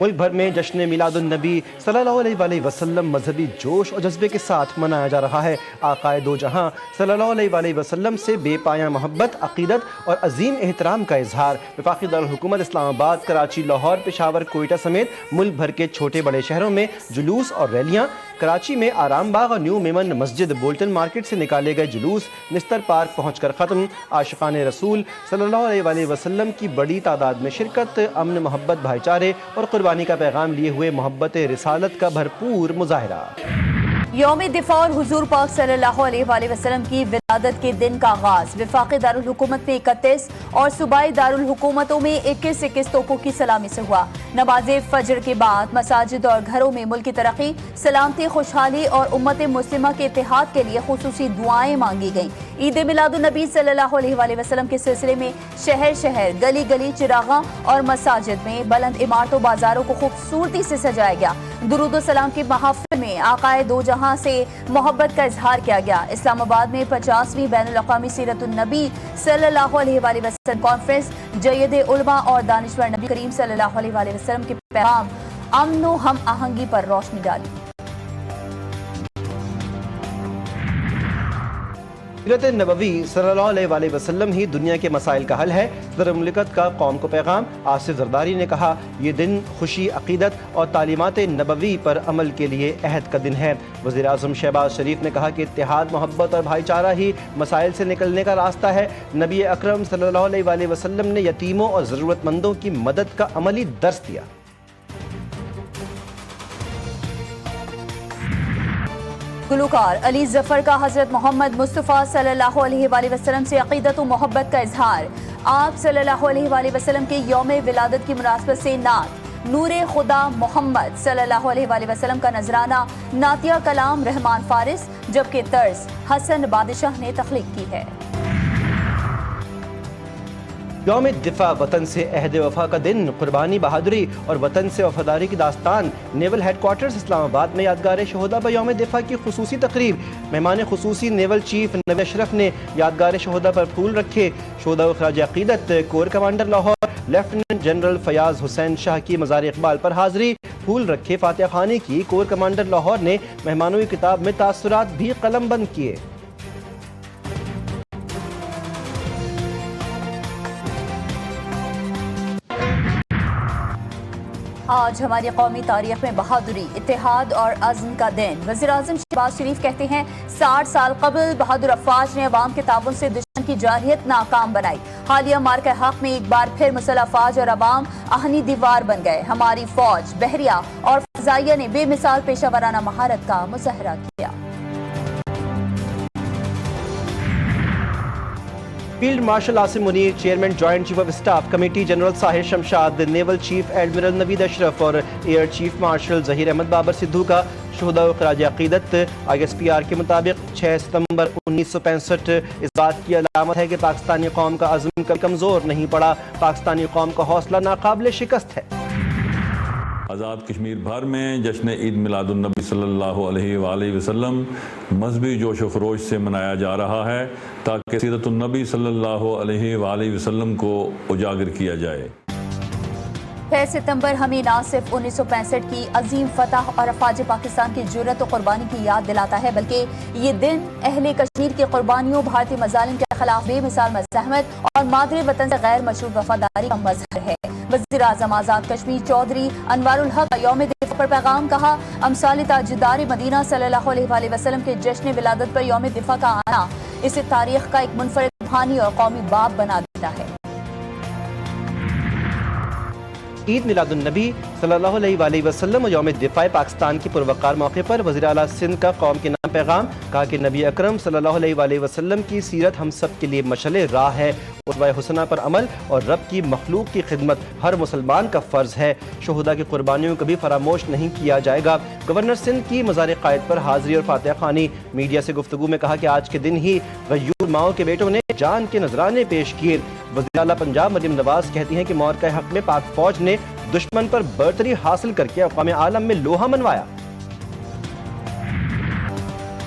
ملک بھر میں جشن میلاد النبی صلی اللہ علیہ وسلم مذہبی جوش اور جذبے کے ساتھ منایا جا رہا ہے۔ آقائے دو جہاں صلی اللہ علیہ وسلم سے بے پایاں محبت، عقیدت اور عظیم احترام کا اظہار۔ وفاقی دارالحکومت اسلام آباد، کراچی، لاہور، پشاور، کوئٹہ سمیت ملک بھر کے چھوٹے بڑے شہروں میں جلوس اور ریلیاں۔ کراچی میں آرام باغ اور نیو میمن مسجد بولٹن مارکیٹ سے نکالے گئے جلوس نستر پارک پہنچ کر ختم۔ عاشقان رسول صلی اللہ علیہ وسلم کی بڑی تعداد میں شرکت، امن، محبت، بھائی چارے اور قربانی کا پیغام لیے ہوئے محبت رسالت کا بھرپور مظاہرہ۔ یوم دفاع اور حضور پاک صلی اللہ علیہ وآلہ وسلم کی ولادت کے دن کا آغاز وفاقی دارالحکومت میں 31 اور صوبائی دارالحکومتوں میں 21 توپوں کی سلامی سے ہوا۔ نماز فجر کے بعد مساجد اور گھروں میں ملک کی ترقی، سلامتی، خوشحالی اور امت مسلمہ کے اتحاد کے لیے خصوصی دعائیں مانگی گئیں۔ عید میلاد النبی صلی اللہ علیہ وآلہ وسلم کے سلسلے میں شہر شہر، گلی گلی، چراغاں اور مساجد میں بلند عمارتوں، بازاروں کو خوبصورتی سے سجایا گیا۔ درود و سلام کی محافل میں آقائے دو جہاں سے محبت کا اظہار کیا گیا۔ اسلام آباد میں 50ویں بین الاقوامی سیرت النبی صلی اللہ علیہ وآلہ وسلم کانفرنس جید علماء اور دانشور نبی کریم صلی اللہ علیہ وآلہ وسلم کے پیغام امن و ہم آہنگی پر روشنی ڈالی۔ سیرت نبوی صلی اللہ علیہ وآلہ وسلم ہی دنیا کے مسائل کا حل ہے، صدر مملکت کا قوم کو پیغام۔ آصف زرداری نے کہا، یہ دن خوشی، عقیدت اور تعلیمات نبوی پر عمل کے لیے عہد کا دن ہے۔ وزیر اعظم شہباز شریف نے کہا کہ اتحاد، محبت اور بھائی چارہ ہی مسائل سے نکلنے کا راستہ ہے۔ نبی اکرم صلی اللہ علیہ وآلہ وسلم نے یتیموں اور ضرورت مندوں کی مدد کا عملی درس دیا۔ گلوکار علی ظفر کا حضرت محمد مصطفیٰ صلی اللہ علیہ وآلہ وسلم سے عقیدت و محبت کا اظہار۔ آپ صلی اللہ علیہ وآلہ وسلم کے یوم ولادت کی مناسبت سے نعت نور خدا محمد صلی اللہ علیہ وآلہ وسلم کا نذرانہ نعتیہ کلام رحمان فارس، جبکہ طرز حسن بادشاہ نے تخلیق کی ہے۔ یوم دفاع، وطن سے عہد وفا کا دن، قربانی، بہادری اور وطن سے وفاداری کی داستان۔ نیول ہیڈ کوارٹرز اسلام آباد میں یادگار شہداء پر یوم دفاع کی خصوصی تقریب۔ مہمان خصوصی نیول چیف نوید اشرف نے یادگار شہداء پر پھول رکھے۔ شہداء کو خراج عقیدت۔ Corps commander Lahore lieutenant general Fayyaz Hussain Shah کی مزار اقبال پر حاضری، پھول رکھے، فاتحہ خوانی کی۔ کور کمانڈر لاہور نے مہمانوں کی کتاب میں تاثرات بھی قلم بند کیے۔ آج ہماری قومی تاریخ میں بہادری، اتحاد اور عزم کا دن۔ وزیر اعظم شہباز شریف کہتے ہیں 60 سال قبل بہادر افواج نے عوام کے تعاون سے دشمن کی جارحیت ناکام بنائی۔ حالیہ مارکہ حق میں ایک بار پھر مسلح افواج اور عوام آہنی دیوار بن گئے۔ ہماری فوج، بحریہ اور فضائیہ نے بے مثال پیشہ ورانہ مہارت کا مظاہرہ کیا۔ Field marshal Asim Munir, chairman joint chief of staff committee general Sahir Shamshad, naval chief admiral Naveed Ashraf اور air chief marshal Zaheer Ahmed Babar Sidhu کا شہداء کو خراج عقیدت۔ ISPR کے مطابق 6 ستمبر 1965 اس بات کی علامت ہے کہ پاکستانی قوم کا عزم کبھی کمزور نہیں پڑا۔ پاکستانی قوم کا حوصلہ ناقابل شکست ہے۔ آزاد کشمیر بھر میں جشن عید میلاد النبی صلی اللہ علیہ وآلہ وسلم مذہبی جوش و خروش سے منایا جا رہا ہے تاکہ سیرت النبی صلی اللہ علیہ وآلہ وسلم کو اجاگر کیا جائے۔ 6 ستمبر ہمیں نہ صرف 1965 کی عظیم فتح اور افواج پاکستان کی جرأت و قربانی کی یاد دلاتا ہے، بلکہ یہ دن اہل کشمیر کی قربانیوں، بھارتی مظالم کے خلاف بے مثال مزاحمت اور مادری وطن سے غیر مشروط وفاداری کا مظہر ہے۔ وزیر اعظم آزاد کشمیر چودھری انوار الحق کا یوم دفاع پر پیغام، کہا امثال تاجدار مدینہ صلی اللہ علیہ وآلہ وسلم کے جشن ولادت پر یوم دفاع کا آنا اسے تاریخ کا ایک منفرد روحانی اور قومی باب بنا دیتا ہے۔ عید میلاد النبی صلی اللہ علیہ وآلہ وسلم اور یوم دفاع پاکستان کی پروقار موقع پر وزیر اعلیٰ سندھ کا قوم کے نام پیغام، کہا کہ نبی اکرم صلی اللہ علیہ وآلہ وسلم کی سیرت ہم سب کے لیے مشعل راہ ہے۔ اسوہ حسنہ پر عمل اور رب کی مخلوق کی خدمت ہر مسلمان کا فرض ہے۔ شہداء کی قربانیوں کو بھی فراموش نہیں کیا جائے گا۔ گورنر سندھ کی مزار قائد پر حاضری اور فاتحہ خوانی۔ میڈیا سے گفتگو میں کہا کہ آج کے دن ہی غیور ماؤں کے بیٹوں نے جان کے نذرانے پیش کیے۔ وزیر اعلیٰ پنجاب مریم نواز کہتی ہیں کہ مورکہ حق میں پاک فوج نے دشمن پر برتری حاصل کر کے اقوام عالم میں لوہا منوایا۔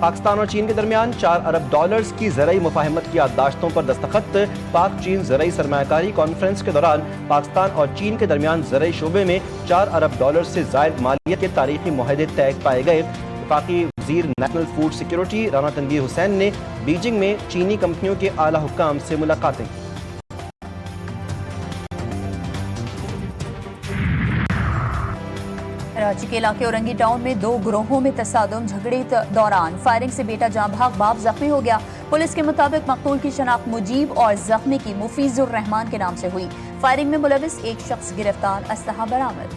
پاکستان اور چین کے درمیان $4 ارب کی زرعی مفاہمت کی یادداشتوں پر دستخط۔ پاک چین زرعی سرمایہ کاری کانفرنس کے دوران پاکستان اور چین کے درمیان زرعی شعبے میں $4 ارب سے زائد مالیت کے تاریخی معاہدے طے پائے گئے۔ وفاقی وزیر national food security Rana Tanveer Hussain نے بیجنگ میں چینی کمپنیوں کے اعلیٰ حکام سے ملاقاتیں کی۔ کراچی کے علاقے اورنگی ٹاؤن میں 2 گروہوں میں تصادم، جھگڑے دوران فائرنگ سے بیٹا جاں بھاگ باپ زخمی ہو گیا۔ پولیس کے مطابق مقتول کی شناخت مجیب اور زخمی کی مفیض الرحمان کے نام سے ہوئی۔ فائرنگ میں ملوث ایک شخص گرفتار، اسلحہ برآمد۔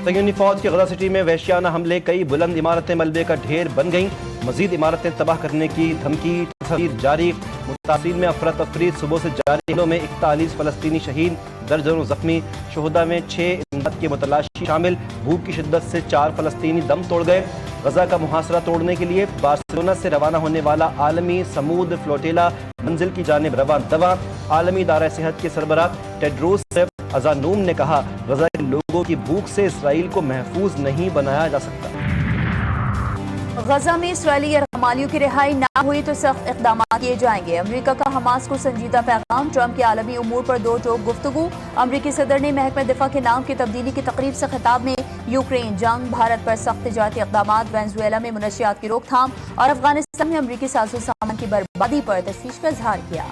صہیونی فوج کے غزہ سٹی میں وحشیانہ حملے، کئی بلند عمارتیں ملبے کا ڈھیر بن گئیں، مزید عمارتیں تباہ کرنے کی دھمکی، تصاویر جاری۔ متاثرین میں افراتفری، صبح سے جاری حملوں میں 41 فلسطینی شہید، درجنوں زخمی، شہداء میں 6 امداد کے متلاشی شامل۔ بھوک کی شدت سے 4 فلسطینی دم توڑ گئے۔ غزہ کا محاصرہ توڑنے کے لیے بارسلونا سے روانہ ہونے والا عالمی سمود فلوٹیلا منزل کی جانب رواں دواں۔ عالمی ادارہ صحت کے سربراہ ٹیڈروس ادھانوم نے کہا، غزہ کے لوگوں کی بھوک سے اسرائیل کو محفوظ نہیں بنایا جا سکتا۔ غزہ میں اسرائیلی یرغمالیوں کی رہائی نہ ہوئی تو سخت اقدامات کیے جائیں گے۔ امریکہ کا حماس کو سنجیدہ پیغام، ٹرمپ کی عالمی امور پر 2 ٹوک گفتگو۔ امریکی صدر نے محکمہ دفاع کے نام کی تبدیلی کی تقریب سے خطاب میں یوکرین جنگ، بھارت پر سخت تجارتی اقدامات، وینزویلا میں منشیات کی روک تھام اور افغانستان میں امریکی ساز و سامان کی بربادی پر تشویش کا اظہار کیا۔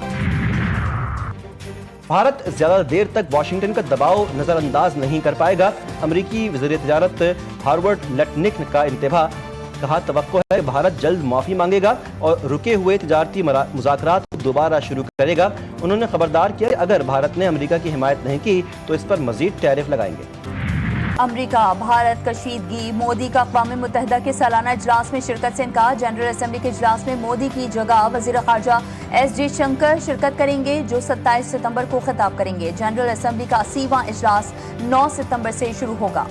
بھارت زیادہ دیر تک واشنگٹن کا دباؤ نظر انداز نہیں کر پائے گا، امریکی وزیر تجارت ہارورڈ لٹنک کا انتباہ۔ کہا، توقع ہے کہ بھارت جلد معافی مانگے گا اور رکے ہوئے تجارتی مذاکرات دوبارہ شروع کرے گا۔ انہوں نے خبردار کیا کہ اگر بھارت نے امریکہ کی حمایت نہیں کی تو اس پر مزید ٹیرف لگائیں گے۔ امریکہ بھارت کشیدگی، مودی کا اقوام متحدہ کے سالانہ اجلاس میں شرکت سے انکار۔ جنرل اسمبلی کے اجلاس میں مودی کی جگہ وزیر خارجہ ایس جے شنکر شرکت کریں گے، جو 27 ستمبر کو خطاب کریں گے۔ جنرل اسمبلی کا 80واں اجلاس 9 ستمبر سے شروع ہوگا۔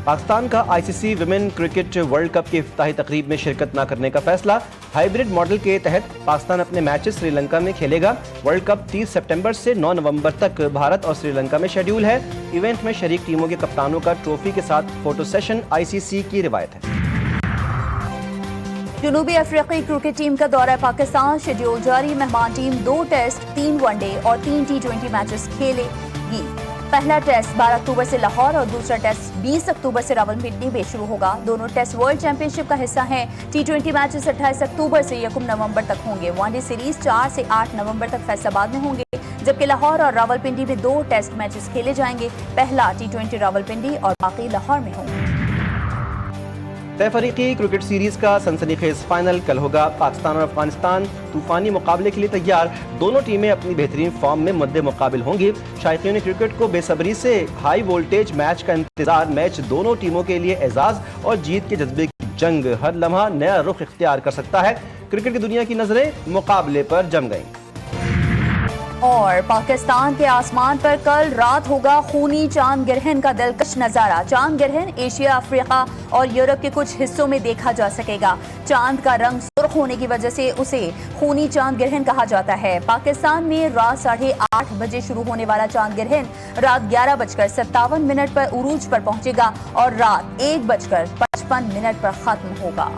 پاکستان کا ICC women cricket world cup کی افتتاحی تقریب میں شرکت نہ کرنے کا فیصلہ۔ ہائیبرڈ ماڈل کے تحت پاکستان اپنے میچز سری لنکا میں کھیلے گا۔ ورلڈ کپ 30 سپٹمبر سے 9 نومبر تک بھارت اور سری لنکا میں شیڈیول ہے۔ ایونٹ میں شریک ٹیموں کے کپتانوں کا ٹرافی کے ساتھ فوٹو سیشن ICC کی روایت ہے۔ جنوبی افریقی کرکٹ ٹیم کا دورہ پاکستان، شیڈیول جاری۔ مہمان ٹیم 2 ٹیسٹ، 3 ون ڈے اور 3 T20 میچز کھیلے گی۔ پہلا ٹیسٹ 12 اکتوبر سے لاہور اور دوسرا ٹیسٹ 20 اکتوبر سے راولپنڈی میں شروع ہوگا۔ دونوں ٹیسٹ ورلڈ چیمپئن شپ کا حصہ ہیں۔ T20 میچز 28 اکتوبر سے 1 نومبر تک ہوں گے۔ ون ڈے سیریز 4 سے 8 نومبر تک فیصل آباد میں ہوں گے، جبکہ لاہور اور راولپنڈی میں 2 ٹیسٹ میچز کھیلے جائیں گے۔ پہلا T20 راولپنڈی اور باقی لاہور میں ہوں گے۔ طے فریقی کرکٹ سیریز کا سنسنی خیز فائنل کل ہوگا۔ پاکستان اور افغانستان طوفانی مقابلے کے لیے تیار، دونوں ٹیمیں اپنی بہترین فارم میں مد مقابل ہوں گی۔ شائقین کرکٹ کو بے صبری سے ہائی وولٹیج میچ کا انتظار۔ میچ دونوں ٹیموں کے لیے اعزاز اور جیت کے جذبے کی جنگ، ہر لمحہ نیا رخ اختیار کر سکتا ہے۔ کرکٹ کی دنیا کی نظریں مقابلے پر جم گئیں۔ اور پاکستان کے آسمان پر کل رات ہوگا خونی چاند گرہن کا دلکش نظارہ۔ چاند گرہن ایشیا، افریقہ اور یورپ کے کچھ حصوں میں دیکھا جا سکے گا۔ چاند کا رنگ سرخ ہونے کی وجہ سے اسے خونی چاند گرہن کہا جاتا ہے۔ پاکستان میں رات 8:30 بجے شروع ہونے والا چاند گرہن رات 11:57 پر عروج پر پہنچے گا اور رات 1:55 پر ختم ہوگا۔